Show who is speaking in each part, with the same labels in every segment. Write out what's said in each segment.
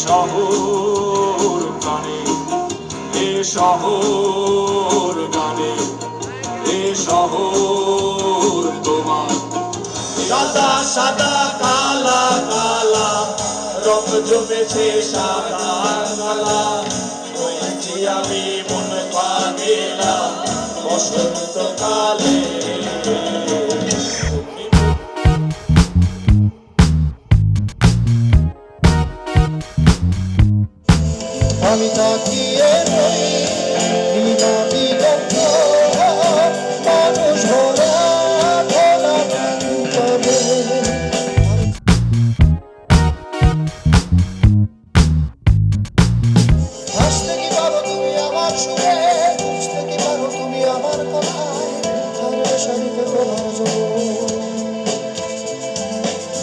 Speaker 1: শহর গানে এ শহর গানে এ শহর তোমার সাদা সাদা কালা কালা রং জমেছে সাদা কালা হয়েছি আমি মন পাগেলা বসন্ত কালে
Speaker 2: আমি তাকিয়ে রই নীলা দিগন্ত মানুষ ভরা ভরা প্রান্তরে হাসতে কি পারো তুমি আমার সুরে বুঝতে কি পারো তুমি আমার কথায় ঝরে সারিতে তোমার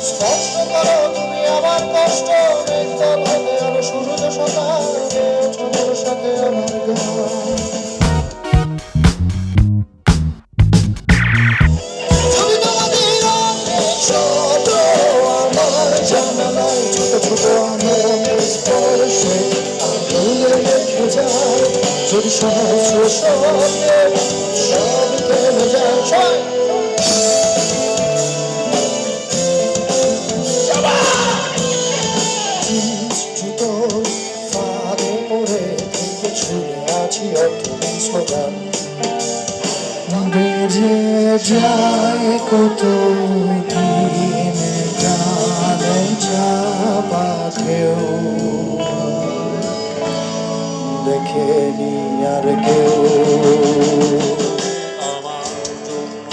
Speaker 2: স্পর্শ করো তুমি আমার কষ্ট একদল হতে আরো সূর্য সকালে ওঠানোর সাথে আমার যদি তোমাদের ছোট আমার জানালায় ছোট ছোট আমার স্পর্শে আগুনে রেখে যায় যদি সহস্র শব্দে সব থেমে যায় বেজে যায় কত দিন গানে চাপা কেউ দেখেনি আর কেউ
Speaker 1: আমার জন্য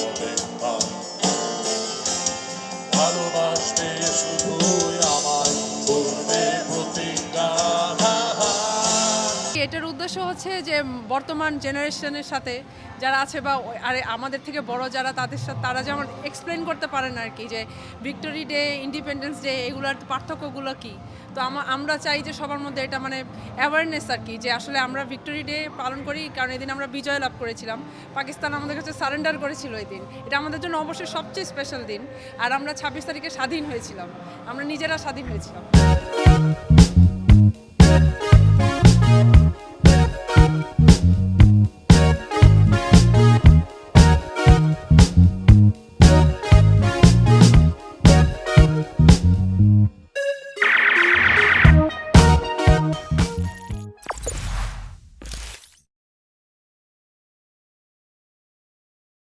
Speaker 1: অপেক্ষা ভালোবাসবে শুধুই আমায় করবে প্রতিজ্ঞা
Speaker 3: এটার উদ্দেশ্য হচ্ছে যে বর্তমান জেনারেশনের সাথে যারা আছে বা আরে আমাদের থেকে বড় যারা তাদের সাথে তারা যেমন এক্সপ্লেন করতে পারেন আর কি যে ভিক্টোরি ডে ইন্ডিপেন্ডেন্স ডে এগুলোর পার্থক্যগুলো কী তো আমরা চাই যে সবার মধ্যে এটা মানে অ্যাওয়ারনেস আর কি যে আসলে আমরা ভিক্টোরি ডে পালন করি কারণ এদিন আমরা বিজয় লাভ করেছিলাম পাকিস্তান আমাদের কাছে সারেন্ডার করেছিল এই দিন এটা আমাদের জন্য অবশ্যই সবচেয়ে স্পেশাল দিন আর আমরা 26 তারিখে স্বাধীন হয়েছিলাম আমরা নিজেরা স্বাধীন হয়েছিলাম